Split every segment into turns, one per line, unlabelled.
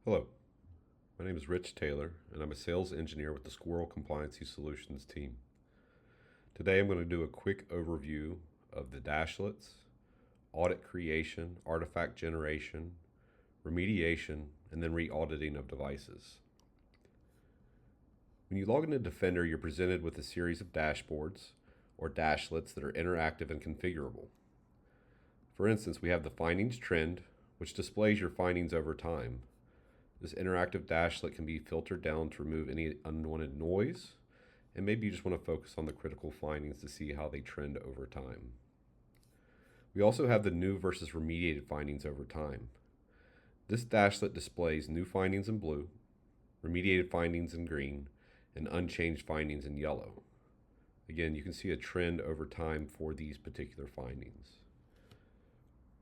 Hello, my name is Rich Taylor, and I'm a sales engineer with the Squirrel Compliancy Solutions team. Today I'm going to do a quick overview of the dashlets, audit creation, artifact generation, remediation, and then re-auditing of devices. When you log into Defender, you're presented with a series of dashboards, or dashlets, that are interactive and configurable. For instance, we have the findings trend, which displays your findings over time. This interactive dashlet can be filtered down to remove any unwanted noise, and maybe you just want to focus on the critical findings to see how they trend over time. We also have the new versus remediated findings over time. This dashlet displays new findings in blue, remediated findings in green, and unchanged findings in yellow. Again, you can see a trend over time for these particular findings.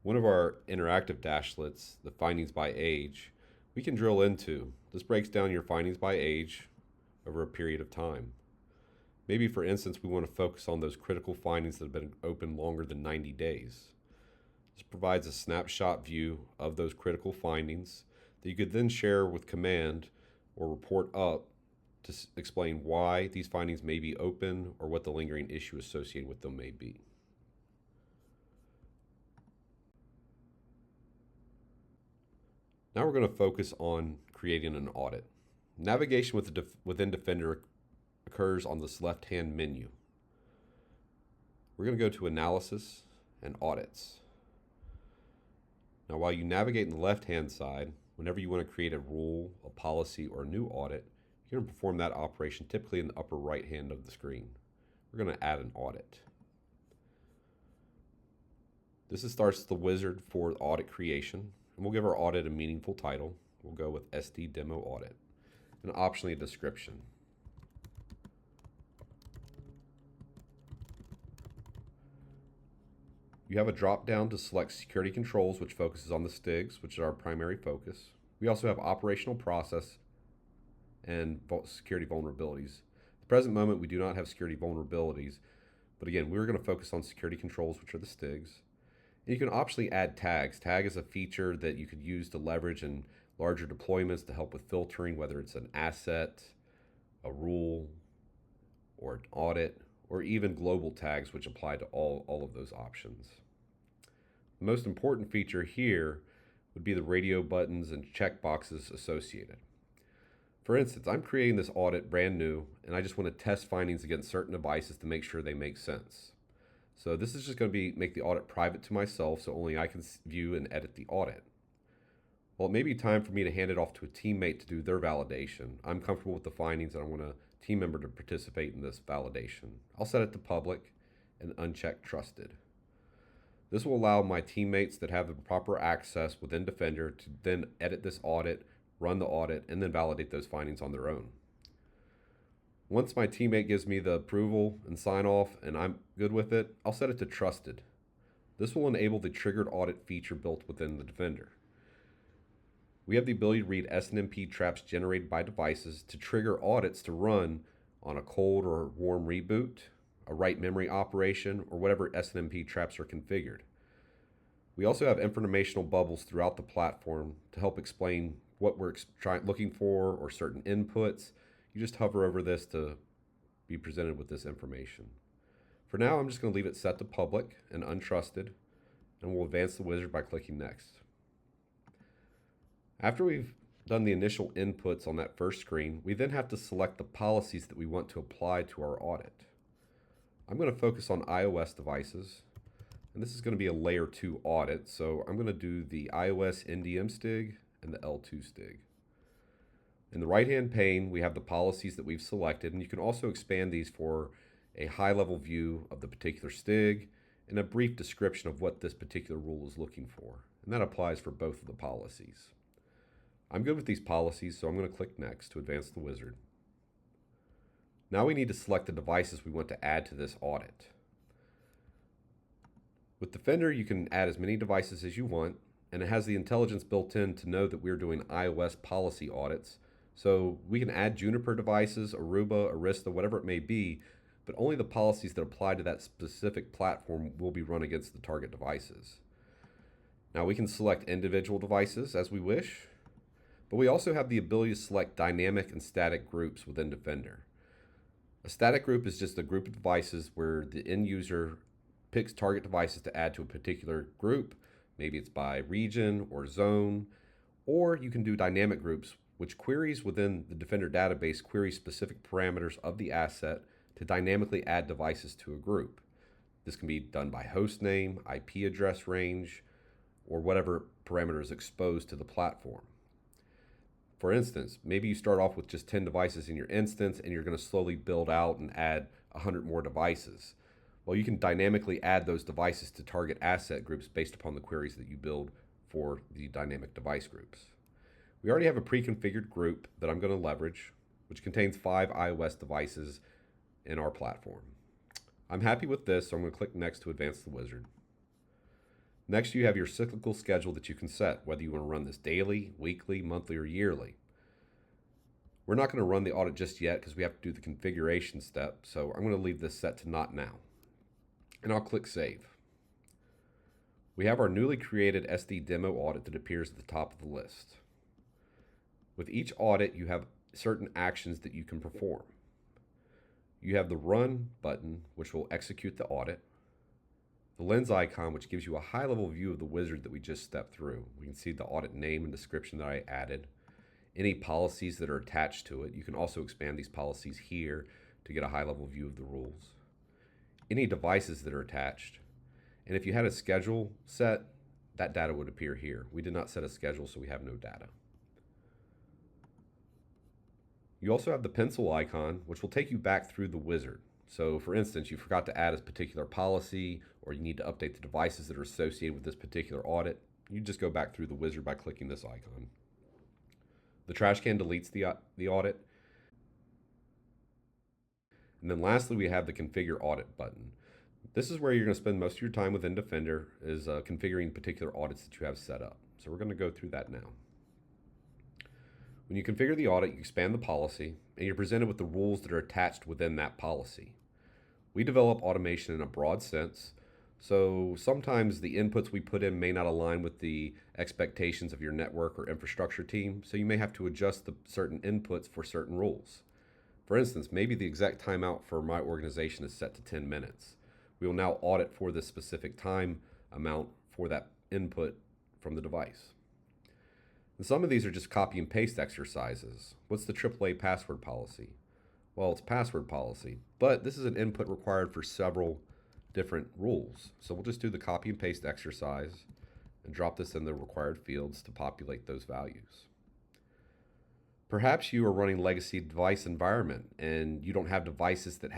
One of our interactive dashlets, the findings by age, we can drill into. This breaks down your findings by age over a period of time. Maybe, for instance, we want to focus on those critical findings that have been open longer than 90 days. This provides a snapshot view of those critical findings that you could then share with command or report up to explain why these findings may be open or what the lingering issue associated with them may be. Now we're going to focus on creating an audit. Navigation within Defender occurs on this left-hand menu. We're going to go to Analysis and Audits. Now, while you navigate in the left-hand side, whenever you want to create a rule, a policy, or a new audit, you're going to perform that operation typically in the upper right-hand of the screen. We're going to add an audit. This starts the wizard for audit creation. And we'll give our audit a meaningful title. We'll go with SD Demo Audit, and optionally a description. You have a drop down to select security controls, which focuses on the STIGs, which is our primary focus. We also have operational process and security vulnerabilities. At the present moment, we do not have security vulnerabilities, but again, we're going to focus on security controls, which are the STIGs. And you can optionally add tags. Tag is a feature that you could use to leverage in larger deployments to help with filtering, whether it's an asset, a rule, or an audit, or even global tags, which apply to all of those options. The most important feature here would be the radio buttons and checkboxes associated. For instance, I'm creating this audit brand new, and I just want to test findings against certain devices to make sure they make sense. So this is just going to make the audit private to myself, so only I can view and edit the audit. Well, it may be time for me to hand it off to a teammate to do their validation. I'm comfortable with the findings and I want a team member to participate in this validation. I'll set it to public and uncheck trusted. This will allow my teammates that have the proper access within Defender to then edit this audit, run the audit, and then validate those findings on their own. Once my teammate gives me the approval and sign off and I'm good with it, I'll set it to trusted. This will enable the triggered audit feature built within the Defender. We have the ability to read SNMP traps generated by devices to trigger audits to run on a cold or warm reboot, a write memory operation, or whatever SNMP traps are configured. We also have informational bubbles throughout the platform to help explain what we're looking for or certain inputs. You just hover over this to be presented with this information. For now, I'm just going to leave it set to public and untrusted, and we'll advance the wizard by clicking next. After we've done the initial inputs on that first screen, we then have to select the policies that we want to apply to our audit. I'm going to focus on iOS devices, and this is going to be a layer 2 audit, so I'm going to do the iOS NDM STIG and the L2 STIG. In the right-hand pane, we have the policies that we've selected, and you can also expand these for a high-level view of the particular STIG and a brief description of what this particular rule is looking for. And that applies for both of the policies. I'm good with these policies, so I'm going to click Next to advance the wizard. Now we need to select the devices we want to add to this audit. With Defender, you can add as many devices as you want, and it has the intelligence built in to know that we're doing iOS policy audits. So we can add Juniper devices, Aruba, Arista, whatever it may be, but only the policies that apply to that specific platform will be run against the target devices. Now we can select individual devices as we wish, But we also have the ability to select dynamic and static groups within Defender. A static group is just a group of devices where the end user picks target devices to add to a particular group. Maybe it's by region or zone, or you can do dynamic groups, which queries within the Defender database query specific parameters of the asset to dynamically add devices to a group. This can be done by host name, IP address range, or whatever parameter is exposed to the platform. For instance, maybe you start off with just 10 devices in your instance and you're going to slowly build out and add 100 more devices. Well, you can dynamically add those devices to target asset groups based upon the queries that you build for the dynamic device groups. We already have a pre-configured group that I'm going to leverage, which contains 5 iOS devices in our platform. I'm happy with this, so I'm going to click Next to advance the wizard. Next, you have your cyclical schedule that you can set, whether you want to run this daily, weekly, monthly, or yearly. We're not going to run the audit just yet because we have to do the configuration step, so I'm going to leave this set to not now. And I'll click Save. We have our newly created SD demo audit that appears at the top of the list. With each audit, you have certain actions that you can perform. You have the Run button, which will execute the audit. The lens icon, which gives you a high-level view of the wizard that we just stepped through. We can see the audit name and description that I added. Any policies that are attached to it. You can also expand these policies here to get a high-level view of the rules. Any devices that are attached. And if you had a schedule set, that data would appear here. We did not set a schedule, so we have no data. You also have the pencil icon, which will take you back through the wizard. So for instance, you forgot to add a particular policy, or you need to update the devices that are associated with this particular audit. You just go back through the wizard by clicking this icon. The trash can deletes the audit. And then lastly, we have the Configure Audit button. This is where you're going to spend most of your time within Defender, is configuring particular audits that you have set up. So we're going to go through that now. When you configure the audit, you expand the policy, and you're presented with the rules that are attached within that policy. We develop automation in a broad sense, so sometimes the inputs we put in may not align with the expectations of your network or infrastructure team, so you may have to adjust the certain inputs for certain rules. For instance, maybe the exact timeout for my organization is set to 10 minutes. We will now audit for this specific time amount for that input from the device. And some of these are just copy and paste exercises. What's the AAA password policy? Well, it's password policy, but this is an input required for several different rules. So we'll just do the copy and paste exercise and drop this in the required fields to populate those values. Perhaps you are running legacy device environment and you don't have devices that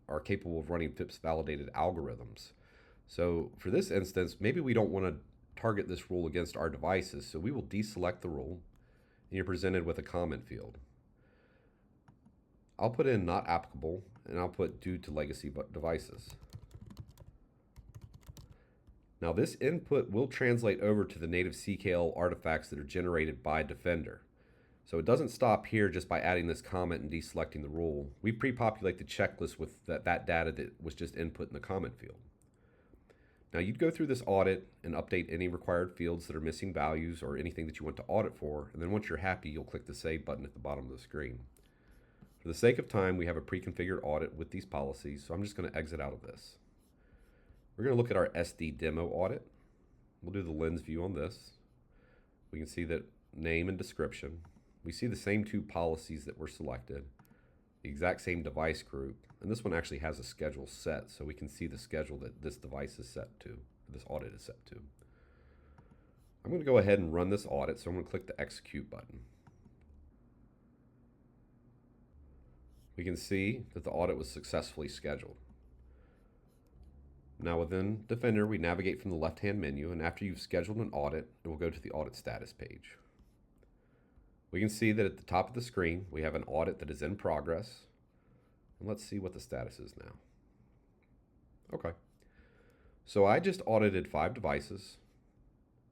are capable of running FIPS validated algorithms. So for this instance, maybe we don't want to target this rule against our devices, so we will deselect the rule and you're presented with a comment field. I'll put in not applicable and I'll put due to legacy devices. Now this input will translate over to the native CKL artifacts that are generated by Defender. So it doesn't stop here just by adding this comment and deselecting the rule. We pre-populate the checklist with that data that was just input in the comment field. Now you'd go through this audit and update any required fields that are missing values or anything that you want to audit for, and then once you're happy, you'll click the Save button at the bottom of the screen. For the sake of time, we have a pre-configured audit with these policies, so I'm just going to exit out of this. We're going to look at our SD demo audit. We'll do the lens view on this. We can see that name and description. We see the same 2 policies that were selected, the exact same device group, and this one actually has a schedule set, so we can see the schedule that this device is set to, this audit is set to. I'm going to go ahead and run this audit, so I'm going to click the Execute button. We can see that the audit was successfully scheduled. Now within Defender, we navigate from the left-hand menu, and after you've scheduled an audit, it will go to the audit status page. We can see that at the top of the screen, we have an audit that is in progress. And let's see what the status is now. Okay. So I just audited 5 devices,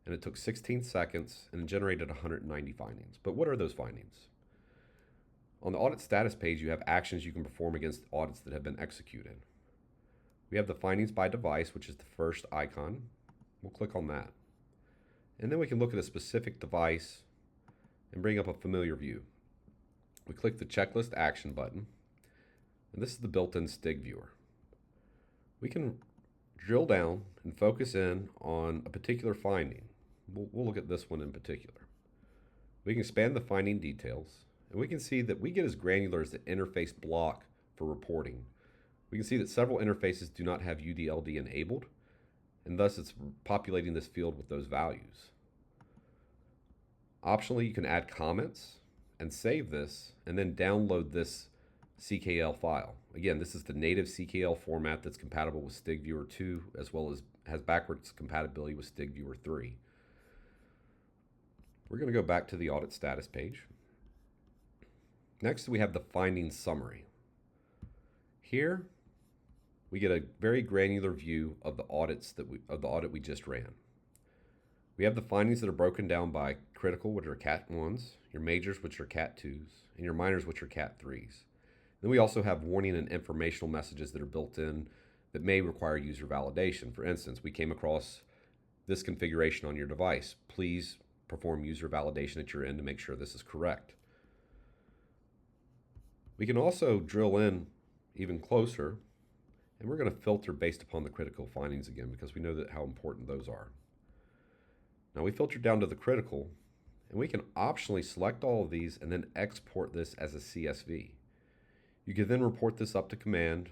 and it took 16 seconds and generated 190 findings. But what are those findings? On the audit status page, you have actions you can perform against audits that have been executed. We have the findings by device, which is the first icon. We'll click on that. And then we can look at a specific device and bring up a familiar view. We click the Checklist Action button, and this is the built-in STIG viewer. We can drill down and focus in on a particular finding. We'll look at this one in particular. We can expand the finding details, and we can see that we get as granular as the interface block for reporting. We can see that several interfaces do not have UDLD enabled, and thus it's populating this field with those values. Optionally, you can add comments and save this, and then download this CKL file. Again, this is the native CKL format that's compatible with STIG Viewer 2, as well as has backwards compatibility with STIG Viewer 3. We're going to go back to the audit status page. Next, we have the findings summary. Here, we get a very granular view of the audit we just ran. We have the findings that are broken down by critical, which are Cat 1s, your majors, which are Cat 2s, and your minors, which are Cat 3s. Then we also have warning and informational messages that are built in that may require user validation. For instance, we came across this configuration on your device. Please perform user validation at your end to make sure this is correct. We can also drill in even closer, and we're going to filter based upon the critical findings again because we know that how important those are. Now we filter down to the critical, and we can optionally select all of these and then export this as a CSV. You can then report this up to command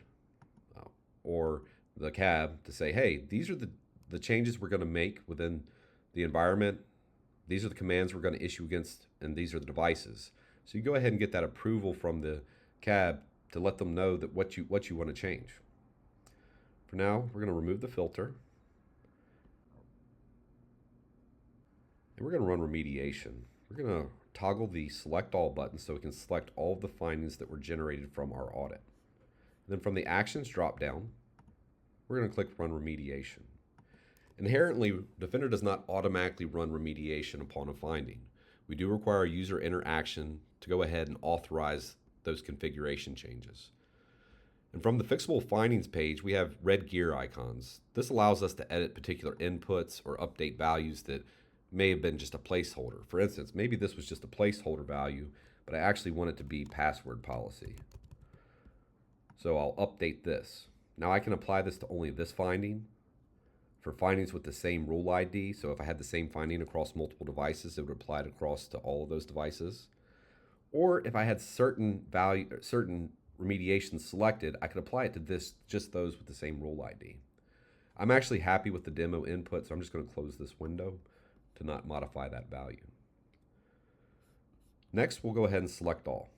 or the cab to say, hey, these are the changes we're going to make within the environment. These are the commands we're going to issue against, and these are the devices. So you go ahead and get that approval from the cab to let them know that what you want to change. For now, we're going to remove the filter. And we're going to run remediation. We're going to toggle the select all button so we can select all of the findings that were generated from our audit. Then from the actions drop down, we're going to click run remediation. Inherently, Defender does not automatically run remediation upon a finding. We do require user interaction to go ahead and authorize those configuration changes. And from the fixable findings page, we have red gear icons. This allows us to edit particular inputs or update values that may have been just a placeholder. For instance, maybe this was just a placeholder value, but I actually want it to be password policy. So I'll update this. Now I can apply this to only this finding. For findings with the same rule ID, so if I had the same finding across multiple devices, it would apply it across to all of those devices. Or if I had certain remediations selected, I could apply it to just those with the same rule ID. I'm actually happy with the demo input, so I'm just going to close this window to not modify that value. Next, we'll go ahead and select all.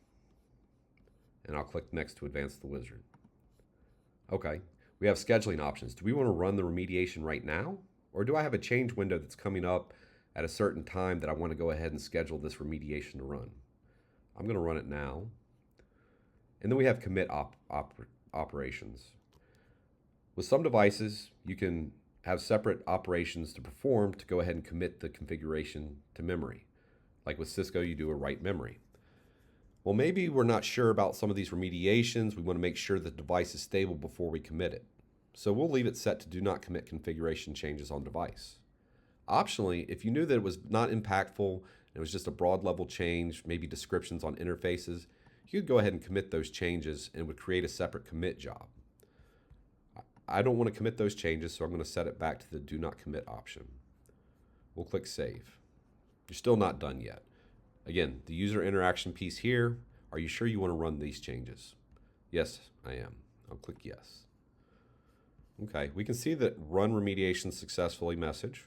And I'll click next to advance the wizard. Okay. We have scheduling options. Do we want to run the remediation right now? Or do I have a change window that's coming up at a certain time that I want to go ahead and schedule this remediation to run? I'm going to run it now. And then we have commit operations. With some devices, you can have separate operations to perform to go ahead and commit the configuration to memory. Like with Cisco, you do a write memory. Well, maybe we're not sure about some of these remediations. We want to make sure the device is stable before we commit it. So we'll leave it set to do not commit configuration changes on device. Optionally, if you knew that it was not impactful, it was just a broad level change, maybe descriptions on interfaces, you could go ahead and commit those changes and would create a separate commit job. I don't want to commit those changes, so I'm going to set it back to the do not commit option. We'll click save. You're still not done yet. Again, the user interaction piece here, are you sure you want to run these changes? Yes, I am. I'll click yes. Okay, we can see that run remediation successfully message.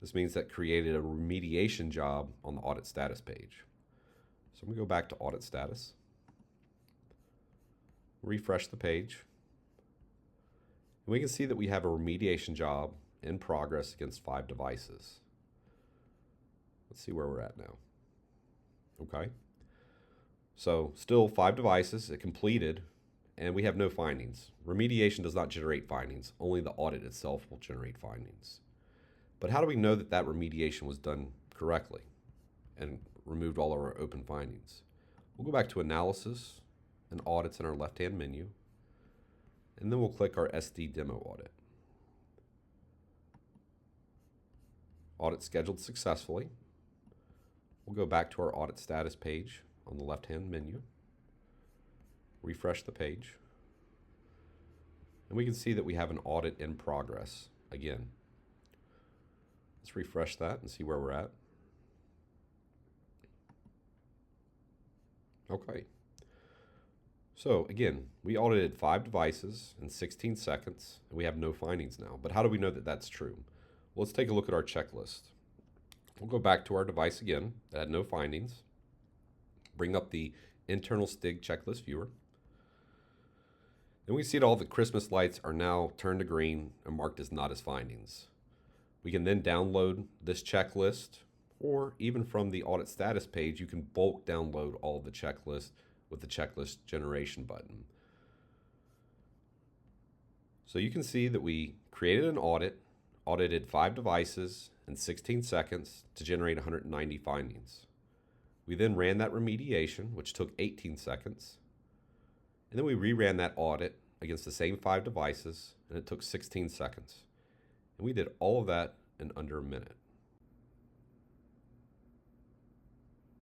This means that created a remediation job on the audit status page. So I'm going to go back to audit status, refresh the page, and we can see that we have a remediation job in progress against 5 devices. Let's see where we're at now. Okay, so still 5 devices, it completed, and we have no findings. Remediation does not generate findings, only the audit itself will generate findings. But how do we know that that remediation was done correctly and removed all of our open findings? We'll go back to analysis and audits in our left-hand menu, and then we'll click our SD demo audit. Audit scheduled successfully. We'll go back to our audit status page on the left-hand menu, refresh the page, and we can see that we have an audit in progress again. Let's refresh that and see where we're at. Okay. So again, we audited 5 devices in 16 seconds, and we have no findings now. But how do we know that that's true? Well, let's take a look at our checklist. We'll go back to our device again that had no findings, bring up the internal STIG checklist viewer, and we see that all the Christmas lights are now turned to green and marked as not as findings. We can then download this checklist, or even from the audit status page, you can bulk download all of the checklist with the checklist generation button. So you can see that we created an audit, audited 5 devices in 16 seconds to generate 190 findings. We then ran that remediation, which took 18 seconds. And then we reran that audit against the same 5 devices, and it took 16 seconds. And we did all of that in under a minute.